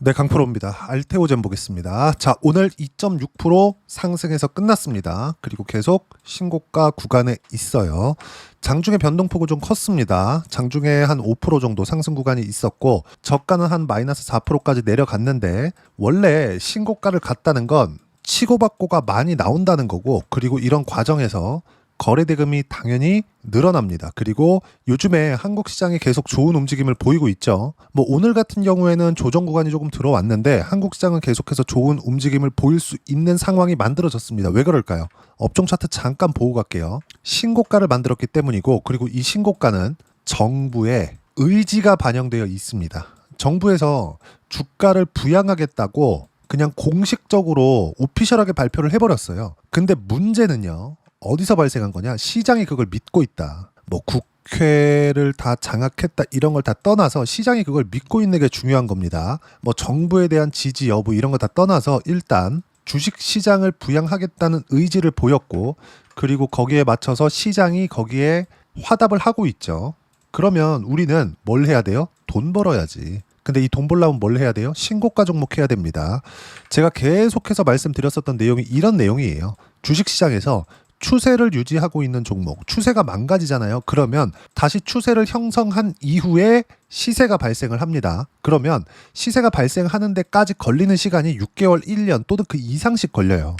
네, 강프로입니다. 알테오젠 보겠습니다. 자, 오늘 2.6% 상승해서 끝났습니다. 그리고 계속 신고가 구간에 있어요. 장중에 변동폭은 좀 컸습니다. 장중에 한 5% 정도 상승 구간이 있었고 저가는 한 마이너스 4%까지 내려갔는데 원래 신고가를 갔다는 건 치고받고가 많이 나온다는 거고, 그리고 이런 과정에서 거래 대금이 당연히 늘어납니다. 그리고 요즘에 한국 시장이 계속 좋은 움직임을 보이고 있죠. 뭐 오늘 같은 경우에는 조정 구간이 조금 들어왔는데 한국 시장은 계속해서 좋은 움직임을 보일 수 있는 상황이 만들어졌습니다. 왜 그럴까요? 업종 차트 잠깐 보고 갈게요. 신고가를 만들었기 때문이고, 그리고 이 신고가는 정부의 의지가 반영되어 있습니다. 정부에서 주가를 부양하겠다고 그냥 공식적으로 오피셜하게 발표를 해버렸어요. 근데 문제는요, 어디서 발생한 거냐? 시장이 그걸 믿고 있다. 뭐 국회를 다 장악했다 이런 걸 다 떠나서 시장이 그걸 믿고 있는 게 중요한 겁니다. 뭐 정부에 대한 지지 여부 이런 거 다 떠나서 일단 주식 시장을 부양하겠다는 의지를 보였고, 그리고 거기에 맞춰서 시장이 거기에 화답을 하고 있죠. 그러면 우리는 뭘 해야 돼요? 돈 벌어야지. 근데 이 돈 벌려면 뭘 해야 돼요? 신고가 종목 해야 됩니다. 제가 계속해서 말씀드렸었던 내용이 이런 내용이에요. 주식시장에서 추세를 유지하고 있는 종목, 추세가 망가지잖아요. 그러면 다시 추세를 형성한 이후에 시세가 발생을 합니다. 그러면 시세가 발생하는 데까지 걸리는 시간이 6개월, 1년 또는 그 이상씩 걸려요.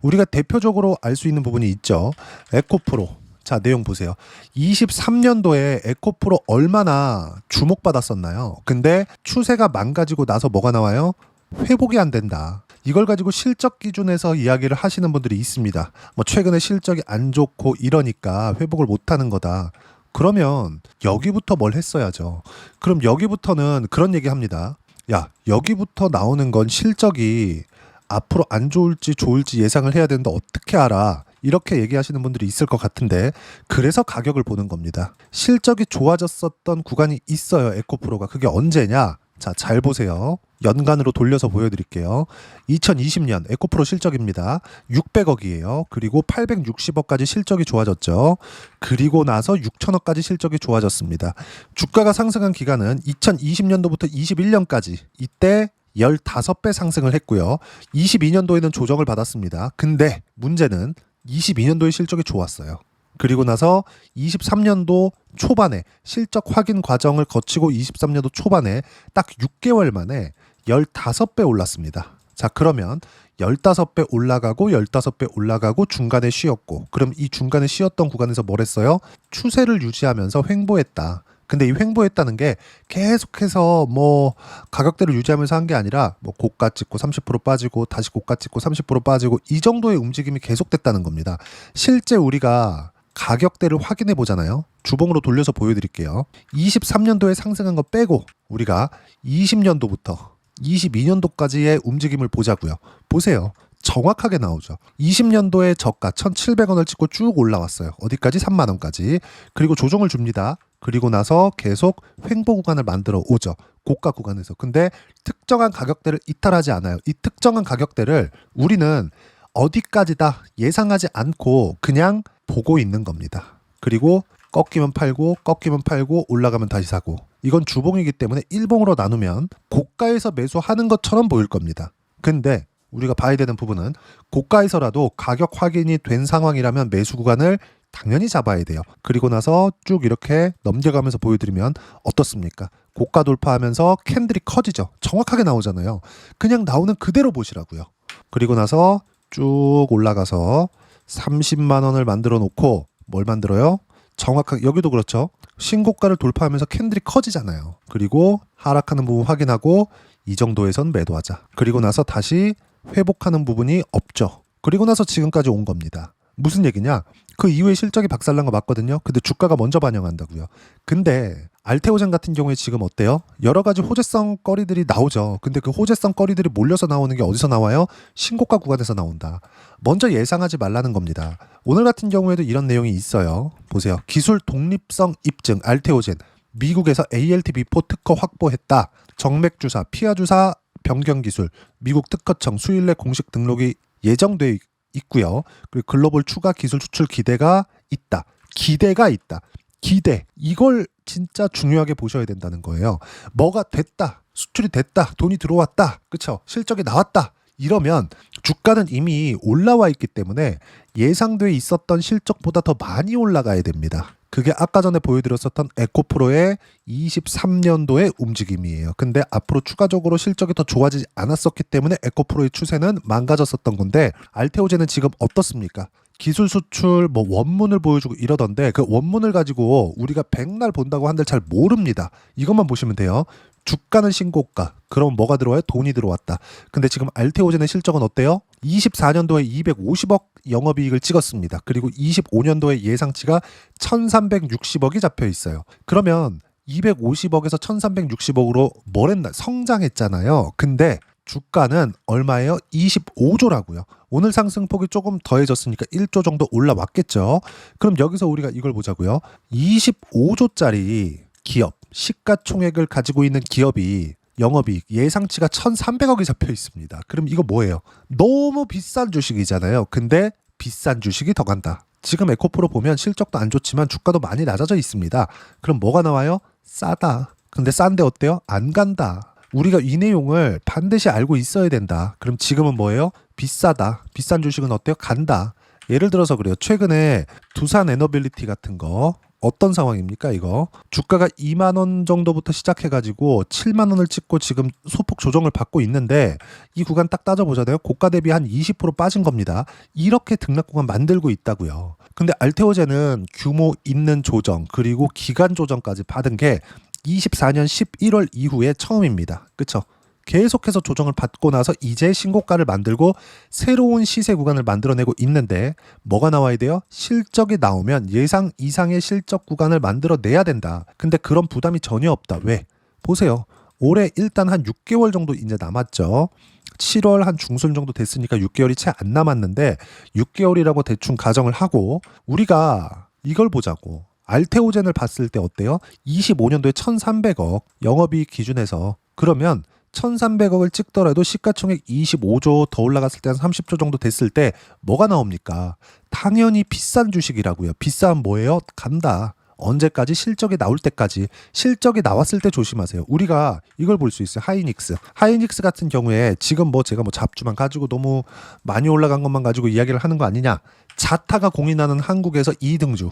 우리가 대표적으로 알 수 있는 부분이 있죠. 에코프로. 자, 내용 보세요. 23년도에 에코프로 얼마나 주목받았었나요? 근데 추세가 망가지고 나서 뭐가 나와요? 회복이 안 된다. 이걸 가지고 실적 기준에서 이야기를 하시는 분들이 있습니다. 뭐 최근에 실적이 안 좋고 이러니까 회복을 못 하는 거다. 그러면 여기부터 뭘 했어야죠. 그럼 여기부터는 그런 얘기 합니다. 야, 여기부터 나오는 건 실적이 앞으로 안 좋을지 좋을지 예상을 해야 되는데 어떻게 알아? 이렇게 얘기하시는 분들이 있을 것 같은데, 그래서 가격을 보는 겁니다. 실적이 좋아졌었던 구간이 있어요. 에코프로가. 그게 언제냐? 자, 잘 보세요. 연간으로 돌려서 보여드릴게요. 2020년 에코프로 실적입니다. 600억이에요. 그리고 860억까지 실적이 좋아졌죠. 그리고 나서 6천억까지 실적이 좋아졌습니다. 주가가 상승한 기간은 2020년도부터 21년까지, 이때 15배 상승을 했고요. 22년도에는 조정을 받았습니다. 근데 문제는 22년도에 실적이 좋았어요. 그리고 나서 23년도 초반에 실적 확인 과정을 거치고 23년도 초반에 딱 6개월 만에 15배 올랐습니다. 자, 그러면 15배 올라가고 15배 올라가고 중간에 쉬었고, 그럼 이 중간에 쉬었던 구간에서 뭘 했어요? 추세를 유지하면서 횡보했다. 근데 이 횡보했다는 게 계속해서 뭐 가격대를 유지하면서 한 게 아니라 뭐 고가 찍고 30% 빠지고 다시 고가 찍고 30% 빠지고 이 정도의 움직임이 계속됐다는 겁니다. 실제 우리가 가격대를 확인해 보잖아요. 주봉으로 돌려서 보여드릴게요. 23년도에 상승한 거 빼고 우리가 20년도부터 22년도까지의 움직임을 보자고요. 보세요. 정확하게 나오죠. 20년도에 저가 1,700원을 찍고 쭉 올라왔어요. 어디까지? 3만 원까지. 그리고 조정을 줍니다. 그리고 나서 계속 횡보 구간을 만들어 오죠. 고가 구간에서. 근데 특정한 가격대를 이탈하지 않아요. 이 특정한 가격대를 우리는 어디까지다 예상하지 않고 그냥 보고 있는 겁니다. 그리고 꺾이면 팔고 꺾이면 팔고 올라가면 다시 사고. 이건 주봉이기 때문에 일봉으로 나누면 고가에서 매수하는 것처럼 보일 겁니다. 근데 우리가 봐야 되는 부분은 고가에서라도 가격 확인이 된 상황이라면 매수 구간을 당연히 잡아야 돼요. 그리고 나서 쭉 이렇게 넘겨가면서 보여드리면 어떻습니까? 고가 돌파하면서 캔들이 커지죠. 정확하게 나오잖아요. 그냥 나오는 그대로 보시라고요. 그리고 나서 쭉 올라가서 30만 원을 만들어 놓고 뭘 만들어요? 정확하게 여기도 그렇죠. 신고가를 돌파하면서 캔들이 커지잖아요. 그리고 하락하는 부분 확인하고 이 정도에선 매도하자. 그리고 나서 다시 회복하는 부분이 없죠. 그리고 나서 지금까지 온 겁니다. 무슨 얘기냐? 그 이후에 실적이 박살난 거 맞거든요. 근데 주가가 먼저 반영한다고요. 근데 알테오젠 같은 경우에 지금 어때요? 여러 가지 호재성 거리들이 나오죠. 근데 그 호재성 거리들이 몰려서 나오는 게 어디서 나와요? 신고가 구간에서 나온다. 먼저 예상하지 말라는 겁니다. 오늘 같은 경우에도 이런 내용이 있어요. 보세요. 기술 독립성 입증 알테오젠. 미국에서 ALT-B4 특허 확보했다. 정맥주사, 피하주사 변경 기술, 미국 특허청 수일 내 공식 등록이 예정돼 있고요. 그리고 글로벌 추가 기술 수출 기대가 있다. 기대가 있다. 기대. 이걸 진짜 중요하게 보셔야 된다는 거예요. 뭐가 됐다. 수출이 됐다, 돈이 들어왔다, 그쵸? 실적이 나왔다. 이러면 주가는 이미 올라와 있기 때문에 예상돼 있었던 실적보다 더 많이 올라가야 됩니다. 그게 아까 전에 보여드렸었던 에코프로의 23년도의 움직임이에요. 근데 앞으로 추가적으로 실적이 더 좋아지지 않았었기 때문에 에코프로의 추세는 망가졌었던 건데, 알테오젠은 지금 어떻습니까? 기술 수출 뭐 원문을 보여주고 이러던데, 그 원문을 가지고 우리가 백날 본다고 한들 잘 모릅니다. 이것만 보시면 돼요. 주가는 신고가. 그럼 뭐가 들어와요? 돈이 들어왔다. 근데 지금 알테오젠의 실적은 어때요? 24년도에 250억 영업이익을 찍었습니다. 그리고 25년도에 예상치가 1360억이 잡혀 있어요. 그러면 250억에서 1360억으로 뭘 했나? 성장했잖아요. 근데 주가는 얼마예요? 25조라고요. 오늘 상승폭이 조금 더해졌으니까 1조 정도 올라왔겠죠. 그럼 여기서 우리가 이걸 보자고요. 25조짜리 기업, 시가총액을 가지고 있는 기업이 영업이익 예상치가 1300억이 잡혀 있습니다. 그럼 이거 뭐예요? 너무 비싼 주식이잖아요. 근데 비싼 주식이 더 간다. 지금 에코프로 보면 실적도 안 좋지만 주가도 많이 낮아져 있습니다. 그럼 뭐가 나와요? 싸다. 근데 싼데 어때요? 안 간다. 우리가 이 내용을 반드시 알고 있어야 된다. 그럼 지금은 뭐예요? 비싸다. 비싼 주식은 어때요? 간다. 예를 들어서 그래요. 최근에 두산 에너빌리티 같은 거 어떤 상황입니까 이거? 주가가 2만 원 정도부터 시작해가지고 7만 원을 찍고 지금 소폭 조정을 받고 있는데, 이 구간 딱 따져보잖아요. 고가 대비 한 20% 빠진 겁니다. 이렇게 등락 구간 만들고 있다고요. 근데 알테오젠은 규모 있는 조정 그리고 기간 조정까지 받은 게 24년 11월 이후에 처음입니다. 그쵸? 계속해서 조정을 받고 나서 이제 신고가를 만들고 새로운 시세 구간을 만들어내고 있는데, 뭐가 나와야 돼요? 실적이 나오면 예상 이상의 실적 구간을 만들어내야 된다. 근데 그런 부담이 전혀 없다. 왜? 보세요. 올해 일단 한 6개월 정도 이제 남았죠. 7월 한 중순 정도 됐으니까 6개월이 채 안 남았는데, 6개월이라고 대충 가정을 하고 우리가 이걸 보자고. 알테오젠을 봤을 때 어때요? 25년도에 1300억 영업이익 기준에서, 그러면 1300억을 찍더라도 시가총액 25조 더 올라갔을 때 한 30조 정도 됐을 때 뭐가 나옵니까? 당연히 비싼 주식이라고요. 비싼 뭐예요? 간다. 언제까지? 실적이 나올 때까지. 실적이 나왔을 때 조심하세요. 우리가 이걸 볼 수 있어요. 하이닉스 같은 경우에 지금 뭐 제가 뭐 잡주만 가지고 너무 많이 올라간 것만 가지고 이야기를 하는 거 아니냐. 자타가 공인하는 한국에서 2등주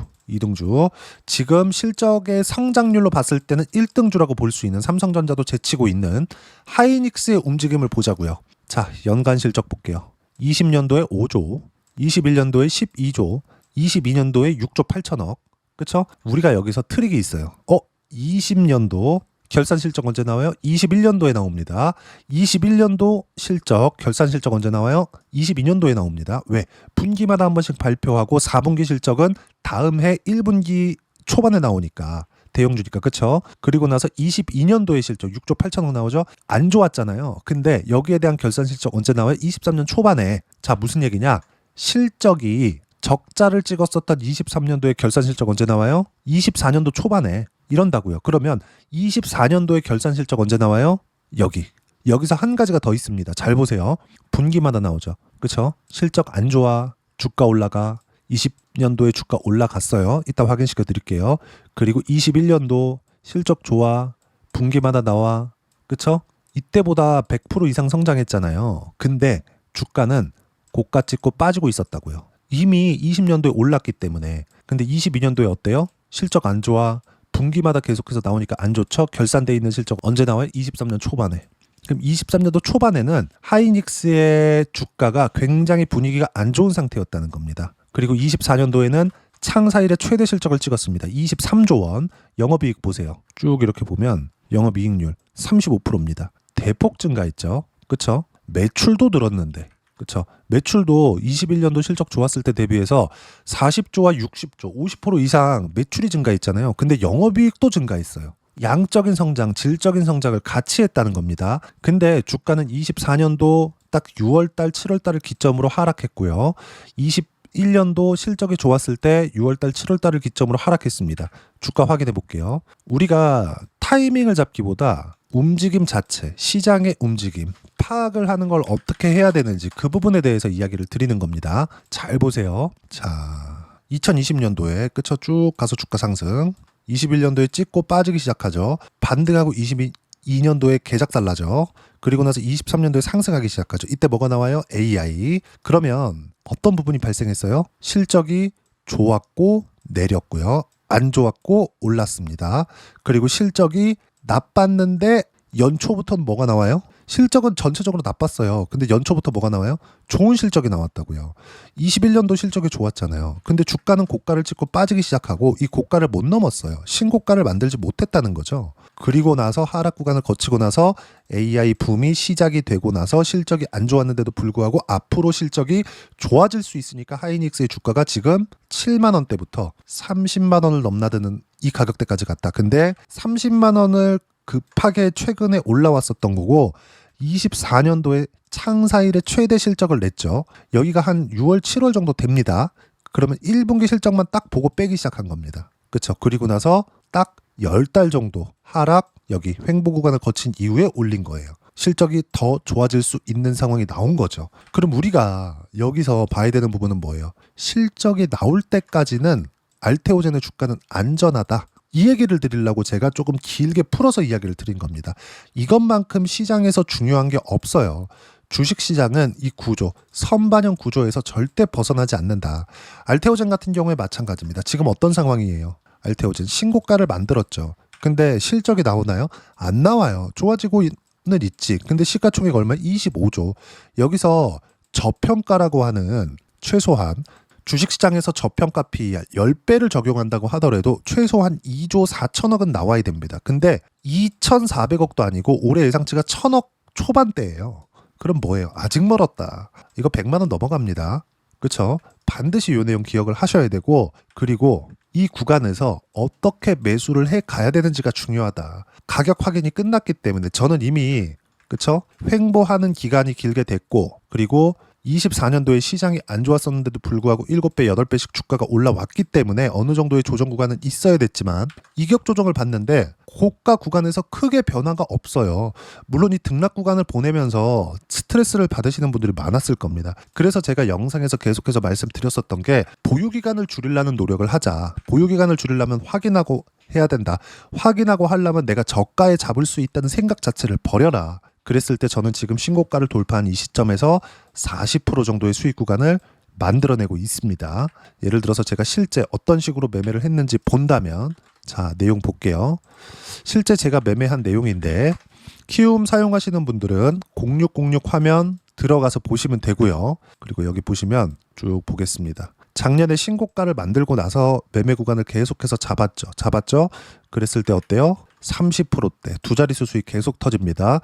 지금 실적의 성장률로 봤을 때는 1등주라고 볼 수 있는 삼성전자도 제치고 있는 하이닉스의 움직임을 보자고요. 자, 연간 실적 볼게요. 20년도에 5조, 21년도에 12조, 22년도에 6조 8천억. 그쵸? 우리가 여기서 트릭이 있어요. 20년도 결산 실적 언제 나와요? 21년도에 나옵니다. 21년도 실적, 결산 실적 언제 나와요? 22년도에 나옵니다. 왜? 분기마다 한 번씩 발표하고 4분기 실적은 다음 해 1분기 초반에 나오니까. 대형주니까, 그쵸? 그리고 나서 22년도의 실적 6조 8천억 나오죠? 안 좋았잖아요. 근데 여기에 대한 결산 실적 언제 나와요? 23년 초반에. 자, 무슨 얘기냐? 실적이 적자를 찍었었던 23년도의 결산 실적 언제 나와요? 24년도 초반에. 이런다고요. 그러면 24년도의 결산 실적 언제 나와요? 여기서 한 가지가 더 있습니다. 잘 보세요. 분기마다 나오죠. 그쵸? 실적 안 좋아. 주가 올라가. 20년도에 주가 올라갔어요. 이따 확인시켜 드릴게요. 그리고 21년도 실적 좋아. 분기마다 나와. 그쵸? 이때보다 100% 이상 성장했잖아요. 근데 주가는 고가 찍고 빠지고 있었다고요. 이미 20년도에 올랐기 때문에. 근데 22년도에 어때요? 실적 안 좋아. 분기마다 계속해서 나오니까 안 좋죠. 결산돼 있는 실적 언제 나와요? 23년 초반에. 그럼 23년도 초반에는 하이닉스의 주가가 굉장히 분위기가 안 좋은 상태였다는 겁니다. 그리고 24년도에는 창사 이래 최대 실적을 찍었습니다. 23조 원. 영업이익 보세요. 쭉 이렇게 보면 영업이익률 35%입니다. 대폭 증가했죠. 그쵸? 매출도 늘었는데. 그렇죠. 매출도 21년도 실적 좋았을 때 대비해서 40조와 60조, 50% 이상 매출이 증가했잖아요. 근데 영업이익도 증가했어요. 양적인 성장, 질적인 성장을 같이 했다는 겁니다. 근데 주가는 24년도 딱 6월달, 7월달을 기점으로 하락했고요. 21년도 실적이 좋았을 때 6월달, 7월달을 기점으로 하락했습니다. 주가 확인해 볼게요. 우리가 타이밍을 잡기보다 움직임 자체, 시장의 움직임, 파악을 하는 걸 어떻게 해야 되는지 그 부분에 대해서 이야기를 드리는 겁니다. 잘 보세요. 자, 2020년도에 그쵸? 쭉 가서 주가 상승. 21년도에 찍고 빠지기 시작하죠. 반등하고 22년도에 개작달라죠. 그리고 나서 23년도에 상승하기 시작하죠. 이때 뭐가 나와요? AI. 그러면 어떤 부분이 발생했어요? 실적이 좋았고 내렸고요. 안 좋았고 올랐습니다. 그리고 실적이 나빴는데 연초부터는 뭐가 나와요? 실적은 전체적으로 나빴어요. 근데 연초부터 뭐가 나와요? 좋은 실적이 나왔다고요. 21년도 실적이 좋았잖아요. 근데 주가는 고가를 찍고 빠지기 시작하고 이 고가를 못 넘었어요. 신고가를 만들지 못했다는 거죠. 그리고 나서 하락 구간을 거치고 나서 AI 붐이 시작이 되고 나서 실적이 안 좋았는데도 불구하고 앞으로 실적이 좋아질 수 있으니까 하이닉스의 주가가 지금 7만 원대부터 30만 원을 넘나드는 이 가격대까지 갔다. 근데 30만 원을 급하게 최근에 올라왔었던 거고 24년도에 창사 이래 최대 실적을 냈죠. 여기가 한 6월, 7월 정도 됩니다. 그러면 1분기 실적만 딱 보고 빼기 시작한 겁니다. 그렇죠. 그리고 나서 딱 10달 정도 하락, 여기 횡보 구간을 거친 이후에 올린 거예요. 실적이 더 좋아질 수 있는 상황이 나온 거죠. 그럼 우리가 여기서 봐야 되는 부분은 뭐예요? 실적이 나올 때까지는 알테오젠의 주가는 안전하다. 이 얘기를 드리려고 제가 조금 길게 풀어서 이야기를 드린 겁니다. 이것만큼 시장에서 중요한 게 없어요. 주식시장은 이 구조, 선반영 구조에서 절대 벗어나지 않는다. 알테오젠 같은 경우에 마찬가지입니다. 지금 어떤 상황이에요? 알테오젠 신고가를 만들었죠. 근데 실적이 나오나요? 안 나와요. 좋아지고는 있지. 근데 시가총액 얼마? 25조. 여기서 저평가라고 하는 최소한 주식시장에서 저평가 PER 10배를 적용한다고 하더라도 최소한 2조 4천억은 나와야 됩니다. 근데 2,400억도 아니고 올해 예상치가 1,000억 초반대예요. 그럼 뭐예요? 아직 멀었다. 이거 100만 원 넘어갑니다. 그렇죠? 반드시 이 내용 기억을 하셔야 되고, 그리고 이 구간에서 어떻게 매수를 해 가야 되는지가 중요하다. 가격 확인이 끝났기 때문에 저는 이미 그렇죠? 횡보하는 기간이 길게 됐고, 그리고 24년도에 시장이 안 좋았었는데도 불구하고 7배, 8배씩 주가가 올라왔기 때문에 어느 정도의 조정 구간은 있어야 됐지만 이격 조정을 봤는데 고가 구간에서 크게 변화가 없어요. 물론 이 등락 구간을 보내면서 스트레스를 받으시는 분들이 많았을 겁니다. 그래서 제가 영상에서 계속해서 말씀드렸었던 게 보유 기간을 줄이려는 노력을 하자. 보유 기간을 줄이려면 확인하고 해야 된다. 확인하고 하려면 내가 저가에 잡을 수 있다는 생각 자체를 버려라. 그랬을 때 저는 지금 신고가를 돌파한 이 시점에서 40% 정도의 수익 구간을 만들어내고 있습니다. 예를 들어서 제가 실제 어떤 식으로 매매를 했는지 본다면, 자, 내용 볼게요. 실제 제가 매매한 내용인데 키움 사용하시는 분들은 0606 화면 들어가서 보시면 되고요. 그리고 여기 보시면 쭉 보겠습니다. 작년에 신고가를 만들고 나서 매매 구간을 계속해서 잡았죠. 그랬을 때 어때요? 30%대 두 자릿수 수익 계속 터집니다.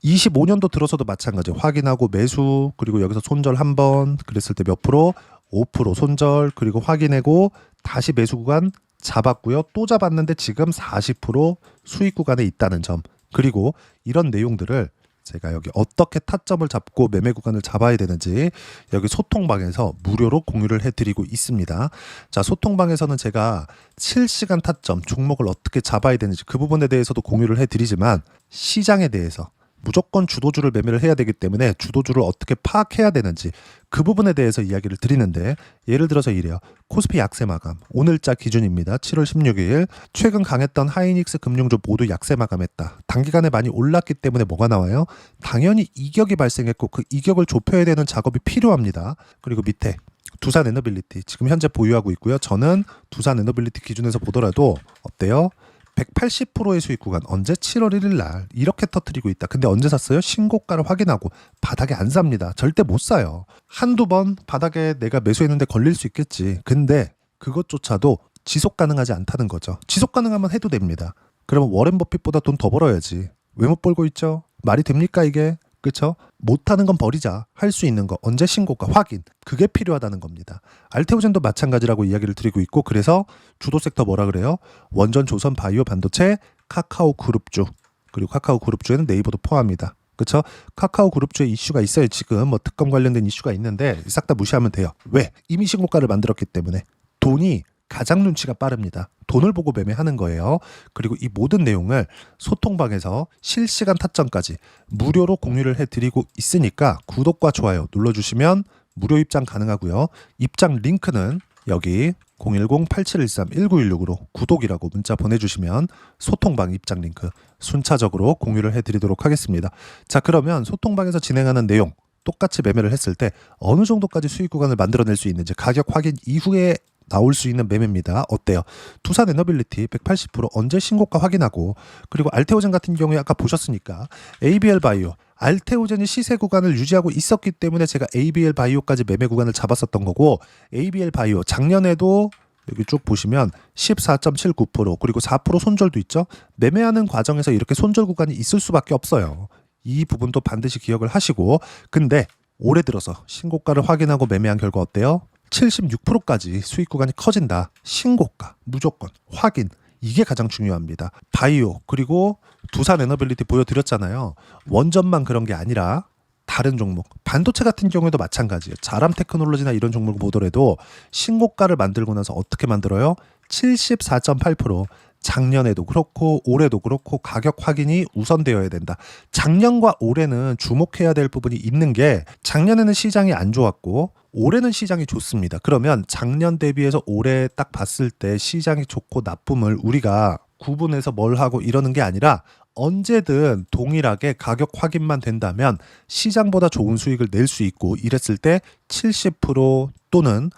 25년도 들어서도 마찬가지. 확인하고 매수, 그리고 여기서 손절 한번, 그랬을 때 몇 프로? 5% 손절, 그리고 확인하고 다시 매수 구간 잡았고요. 또 잡았는데 지금 40% 수익 구간에 있다는 점. 그리고 이런 내용들을 제가 여기 어떻게 타점을 잡고 매매 구간을 잡아야 되는지 여기 소통방에서 무료로 공유를 해드리고 있습니다. 자, 소통방에서는 제가 실시간 타점, 종목을 어떻게 잡아야 되는지 그 부분에 대해서도 공유를 해드리지만 시장에 대해서 무조건 주도주를 매매를 해야 되기 때문에 주도주를 어떻게 파악해야 되는지 그 부분에 대해서 이야기를 드리는데, 예를 들어서 이래요. 코스피 약세 마감 오늘자 기준입니다. 7월 16일 최근 강했던 하이닉스 금융주 모두 약세 마감했다. 단기간에 많이 올랐기 때문에 뭐가 나와요? 당연히 이격이 발생했고 그 이격을 좁혀야 되는 작업이 필요합니다. 그리고 밑에 두산 에너빌리티 지금 현재 보유하고 있고요. 저는 두산 에너빌리티 기준에서 보더라도 어때요? 180%의 수익 구간 언제? 7월 1일 날 이렇게 터뜨리고 있다. 근데 언제 샀어요? 신고가를 확인하고 바닥에 안 삽니다. 절대 못 사요. 한두 번 바닥에 내가 매수했는데 걸릴 수 있겠지. 근데 그것조차도 지속 가능하지 않다는 거죠. 지속 가능하면 해도 됩니다. 그러면 워렌 버핏보다 돈 더 벌어야지. 왜 못 벌고 있죠? 말이 됩니까 이게? 그렇죠? 못하는 건 버리자. 할 수 있는 거 언제 신고가 확인, 그게 필요하다는 겁니다. 알테오젠도 마찬가지라고 이야기를 드리고 있고, 그래서 주도 섹터 뭐라 그래요? 원전, 조선, 바이오, 반도체, 카카오 그룹주, 그리고 카카오 그룹주에는 네이버도 포함합니다. 그렇죠? 카카오 그룹주에 이슈가 있어요. 지금 뭐 특검 관련된 이슈가 있는데 싹 다 무시하면 돼요. 왜? 이미 신고가를 만들었기 때문에. 돈이 가장 눈치가 빠릅니다. 돈을 보고 매매하는 거예요. 그리고 이 모든 내용을 소통방에서 실시간 타점까지 무료로 공유를 해드리고 있으니까 구독과 좋아요 눌러주시면 무료 입장 가능하고요. 입장 링크는 여기 010-8713-1916으로 구독이라고 문자 보내주시면 소통방 입장 링크 순차적으로 공유를 해드리도록 하겠습니다. 자, 그러면 소통방에서 진행하는 내용 똑같이 매매를 했을 때 어느 정도까지 수익 구간을 만들어낼 수 있는지 가격 확인 이후에 나올 수 있는 매매입니다. 어때요? 두산 에너빌리티 180% 언제 신고가 확인하고, 그리고 알테오젠 같은 경우에 아까 보셨으니까 ABL 바이오, 알테오젠이 시세 구간을 유지하고 있었기 때문에 제가 ABL 바이오까지 매매 구간을 잡았었던 거고, ABL 바이오 작년에도 여기 쭉 보시면 14.79% 그리고 4% 손절도 있죠. 매매하는 과정에서 이렇게 손절 구간이 있을 수밖에 없어요. 이 부분도 반드시 기억을 하시고, 근데 올해 들어서 신고가를 확인하고 매매한 결과 어때요? 76%까지 수익 구간이 커진다. 신고가 무조건 확인. 이게 가장 중요합니다. 바이오 그리고 두산 에너빌리티 보여드렸잖아요. 원전만 그런 게 아니라 다른 종목, 반도체 같은 경우에도 마찬가지예요. 자람 테크놀로지나 이런 종목을 보더라도 신고가를 만들고 나서 어떻게 만들어요? 74.8%. 작년에도 그렇고 올해도 그렇고 가격 확인이 우선되어야 된다. 작년과 올해는 주목해야 될 부분이 있는 게, 작년에는 시장이 안 좋았고 올해는 시장이 좋습니다. 그러면 작년 대비해서 올해 딱 봤을 때 시장이 좋고 나쁨을 우리가 구분해서 뭘 하고 이러는 게 아니라, 언제든 동일하게 가격 확인만 된다면 시장보다 좋은 수익을 낼 수 있고, 이랬을 때 70% 또는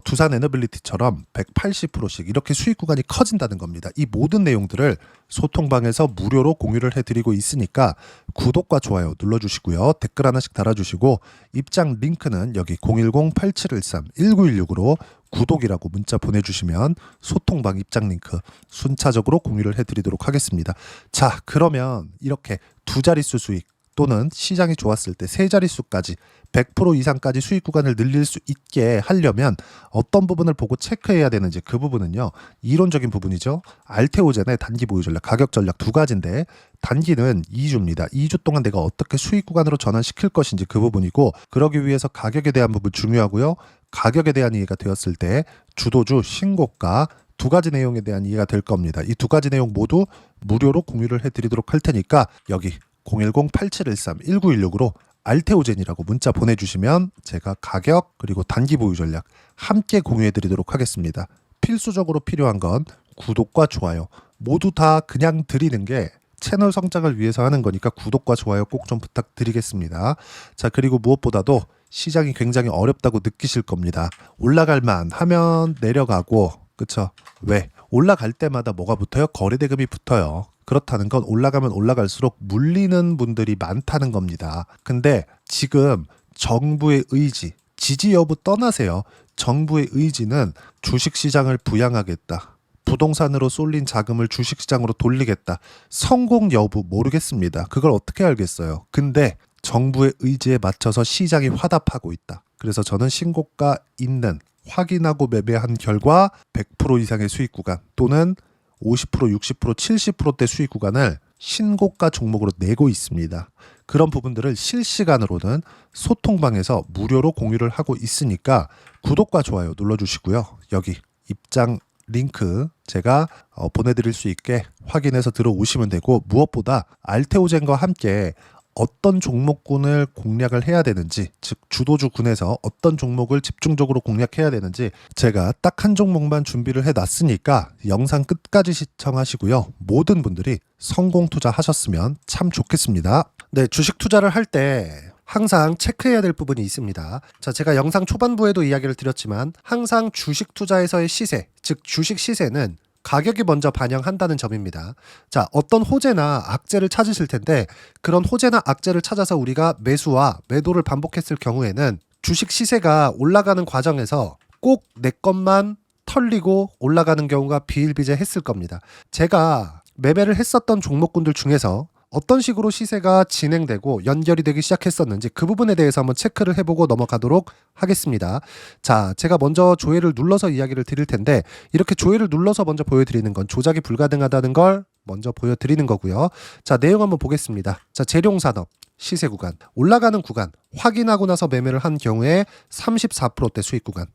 두산 에너빌리티처럼 180%씩 이렇게 수익 구간이 커진다는 겁니다. 이 모든 내용들을 소통방에서 무료로 공유를 해드리고 있으니까 구독과 좋아요 눌러주시고요. 댓글 하나씩 달아주시고, 입장 링크는 여기 010-8713-1916으로 구독이라고 문자 보내주시면 소통방 입장 링크 순차적으로 공유를 해드리도록 하겠습니다. 자, 그러면 이렇게 두 자릿수 수익 또는 시장이 좋았을 때 세 자릿수까지 100% 이상까지 수익 구간을 늘릴 수 있게 하려면 어떤 부분을 보고 체크해야 되는지, 그 부분은요 이론적인 부분이죠. 알테오젠의 단기 보유 전략, 가격 전략 두 가지인데, 단기는 2주입니다. 2주 동안 내가 어떻게 수익 구간으로 전환시킬 것인지 그 부분이고, 그러기 위해서 가격에 대한 부분 중요하고요. 가격에 대한 이해가 되었을 때 주도주, 신고가 두 가지 내용에 대한 이해가 될 겁니다. 이 두 가지 내용 모두 무료로 공유를 해드리도록 할 테니까 여기 010-8713-1916으로 알테오젠이라고 문자 보내주시면 제가 가격 그리고 단기 보유 전략 함께 공유해드리도록 하겠습니다. 필수적으로 필요한 건 구독과 좋아요. 모두 다 그냥 드리는 게 채널 성장을 위해서 하는 거니까 구독과 좋아요 꼭 좀 부탁드리겠습니다. 자, 그리고 무엇보다도 시장이 굉장히 어렵다고 느끼실 겁니다. 올라갈만 하면 내려가고, 그쵸? 왜? 올라갈 때마다 뭐가 붙어요? 거래대금이 붙어요. 그렇다는 건 올라가면 올라갈수록 물리는 분들이 많다는 겁니다. 근데 지금 정부의 의지, 지지 여부 떠나세요. 정부의 의지는 주식시장을 부양하겠다. 부동산으로 쏠린 자금을 주식시장으로 돌리겠다. 성공 여부 모르겠습니다. 그걸 어떻게 알겠어요. 근데 정부의 의지에 맞춰서 시장이 화답하고 있다. 그래서 저는 신고가 있는, 확인하고 매매한 결과 100% 이상의 수익 구간 또는 50%, 60%, 70%대 수익 구간을 신고가 종목으로 내고 있습니다. 그런 부분들을 실시간으로는 소통방에서 무료로 공유를 하고 있으니까 구독과 좋아요 눌러주시고요. 여기 입장 링크 제가 보내드릴 수 있게 확인해서 들어오시면 되고, 무엇보다 알테오젠과 함께 어떤 종목군을 공략을 해야 되는지, 즉 주도주군에서 어떤 종목을 집중적으로 공략해야 되는지 제가 딱 한 종목만 준비를 해놨으니까 영상 끝까지 시청하시고요. 모든 분들이 성공 투자하셨으면 참 좋겠습니다. 네, 주식 투자를 할 때 항상 체크해야 될 부분이 있습니다. 자, 제가 영상 초반부에도 이야기를 드렸지만 항상 주식 투자에서의 시세, 즉 주식 시세는 가격이 먼저 반영한다는 점입니다. 자, 어떤 호재나 악재를 찾으실 텐데, 그런 호재나 악재를 찾아서 우리가 매수와 매도를 반복했을 경우에는 주식 시세가 올라가는 과정에서 꼭 내 것만 털리고 올라가는 경우가 비일비재했을 겁니다. 제가 매매를 했었던 종목군들 중에서 어떤 식으로 시세가 진행되고 연결이 되기 시작했었는지 그 부분에 대해서 한번 체크를 해보고 넘어가도록 하겠습니다. 자, 제가 먼저 조회를 눌러서 이야기를 드릴 텐데, 이렇게 조회를 눌러서 먼저 보여드리는 건 조작이 불가능하다는 걸 먼저 보여드리는 거고요. 자, 내용 한번 보겠습니다. 자, 재룡산업 시세 구간, 올라가는 구간 확인하고 나서 매매를 한 경우에 34%대 수익 구간.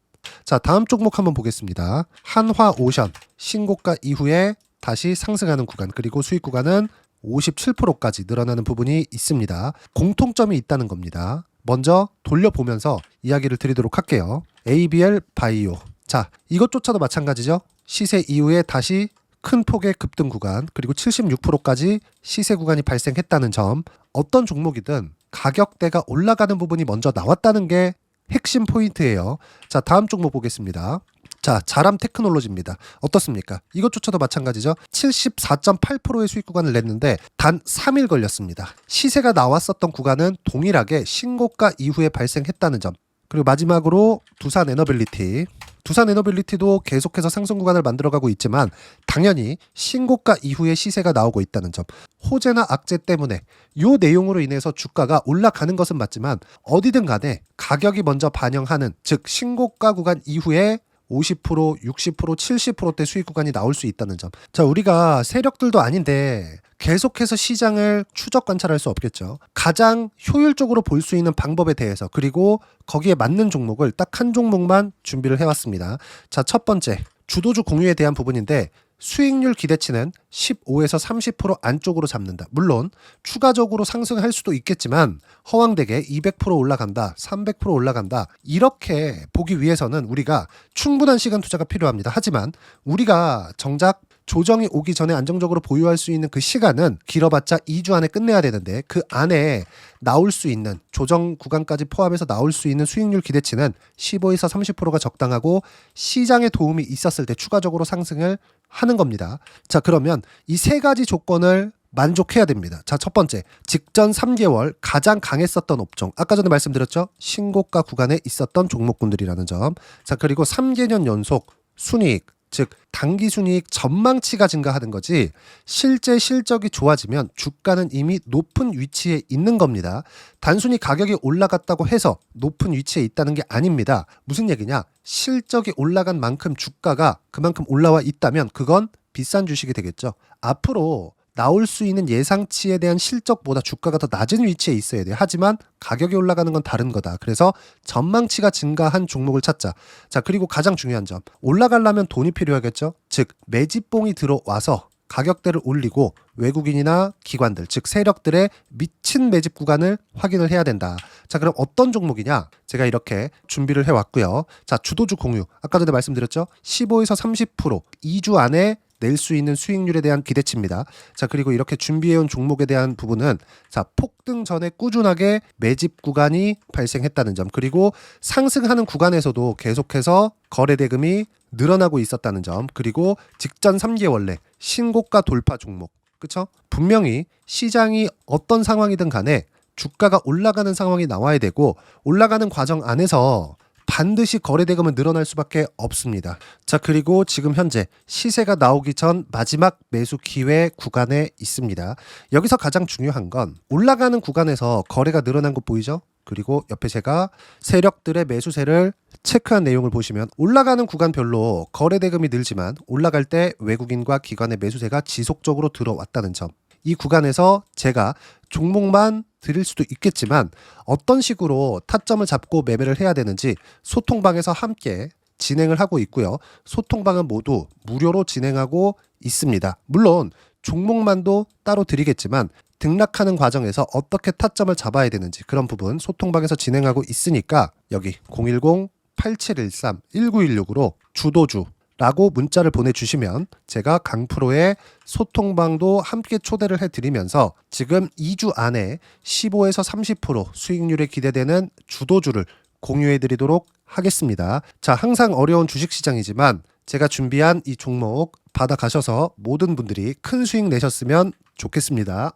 자, 다음 종목 한번 보겠습니다. 한화오션 신고가 이후에 다시 상승하는 구간, 그리고 수익 구간은 57%까지 늘어나는 부분이 있습니다. 공통점이 있다는 겁니다. 먼저 돌려보면서 이야기를 드리도록 할게요. ABL 바이오 자, 이것조차도 마찬가지죠. 시세 이후에 다시 큰 폭의 급등 구간 그리고 76%까지 시세 구간이 발생했다는 점, 어떤 종목이든 가격대가 올라가는 부분이 먼저 나왔다는 게 핵심 포인트예요. 자, 다음 종목 보겠습니다. 자, 자람 테크놀로지입니다. 어떻습니까? 이것조차도 마찬가지죠. 74.8%의 수익 구간을 냈는데 단 3일 걸렸습니다. 시세가 나왔었던 구간은 동일하게 신고가 이후에 발생했다는 점. 그리고 마지막으로 두산 에너빌리티. 두산 에너빌리티도 계속해서 상승 구간을 만들어가고 있지만 당연히 신고가 이후에 시세가 나오고 있다는 점. 호재나 악재 때문에 이 내용으로 인해서 주가가 올라가는 것은 맞지만 어디든 간에 가격이 먼저 반영하는, 즉 신고가 구간 이후에 50%, 60%, 70%대 수익 구간이 나올 수 있다는 점. 자, 우리가 세력들도 아닌데 계속해서 시장을 추적 관찰할 수 없겠죠. 가장 효율적으로 볼 수 있는 방법에 대해서, 그리고 거기에 맞는 종목을 딱 한 종목만 준비를 해왔습니다. 자, 첫 번째 주도주 공유에 대한 부분인데 수익률 기대치는 15에서 30% 안쪽으로 잡는다. 물론 추가적으로 상승할 수도 있겠지만 허황되게 200% 올라간다, 300% 올라간다, 이렇게 보기 위해서는 우리가 충분한 시간 투자가 필요합니다. 하지만 우리가 정작 조정이 오기 전에 안정적으로 보유할 수 있는 그 시간은 길어봤자 2주 안에 끝내야 되는데, 그 안에 나올 수 있는 조정 구간까지 포함해서 나올 수 있는 수익률 기대치는 15에서 30%가 적당하고 시장에 도움이 있었을 때 추가적으로 상승을 하는 겁니다. 자, 그러면 이 세 가지 조건을 만족해야 됩니다. 자, 첫 번째, 직전 3개월 가장 강했었던 업종. 아까 전에 말씀드렸죠? 신고가 구간에 있었던 종목군들이라는 점. 자, 그리고 3개년 연속 순이익, 즉 단기 순이익 전망치가 증가하는 거지 실제 실적이 좋아지면 주가는 이미 높은 위치에 있는 겁니다. 단순히 가격이 올라갔다고 해서 높은 위치에 있다는 게 아닙니다. 무슨 얘기냐? 실적이 올라간 만큼 주가가 그만큼 올라와 있다면 그건 비싼 주식이 되겠죠. 앞으로 나올 수 있는 예상치에 대한 실적보다 주가가 더 낮은 위치에 있어야 돼요. 하지만 가격이 올라가는 건 다른 거다. 그래서 전망치가 증가한 종목을 찾자. 자, 그리고 가장 중요한 점, 올라가려면 돈이 필요하겠죠. 즉 매집봉이 들어와서 가격대를 올리고 외국인이나 기관들, 즉 세력들의 미친 매집 구간을 확인을 해야 된다. 자, 그럼 어떤 종목이냐? 제가 이렇게 준비를 해왔고요. 자, 주도주 공유. 아까 전에 말씀드렸죠. 15에서 30% 2주 안에 낼 수 있는 수익률에 대한 기대치입니다. 자, 그리고 이렇게 준비해온 종목에 대한 부분은, 자, 폭등 전에 꾸준하게 매집 구간이 발생했다는 점, 그리고 상승하는 구간에서도 계속해서 거래 대금이 늘어나고 있었다는 점, 그리고 직전 3개월 내 신고가 돌파 종목. 그쵸? 분명히 시장이 어떤 상황이든 간에 주가가 올라가는 상황이 나와야 되고 올라가는 과정 안에서 반드시 거래 대금은 늘어날 수밖에 없습니다. 자, 그리고 지금 현재 시세가 나오기 전 마지막 매수 기회 구간에 있습니다. 여기서 가장 중요한 건 올라가는 구간에서 거래가 늘어난 거 보이죠? 그리고 옆에 제가 세력들의 매수세를 체크한 내용을 보시면 올라가는 구간별로 거래 대금이 늘지만 올라갈 때 외국인과 기관의 매수세가 지속적으로 들어왔다는 점. 이 구간에서 제가 종목만 드릴 수도 있겠지만 어떤 식으로 타점을 잡고 매매를 해야 되는지 소통방에서 함께 진행을 하고 있고요. 소통방은 모두 무료로 진행하고 있습니다. 물론 종목만도 따로 드리겠지만 등락하는 과정에서 어떻게 타점을 잡아야 되는지 그런 부분 소통방에서 진행하고 있으니까 여기 010-8713-1916으로 주도주 라고 문자를 보내주시면 제가 강프로의 소통방도 함께 초대를 해드리면서 지금 2주 안에 15에서 30% 수익률에 기대되는 주도주를 공유해드리도록 하겠습니다. 자, 항상 어려운 주식시장이지만 제가 준비한 이 종목 받아가셔서 모든 분들이 큰 수익 내셨으면 좋겠습니다.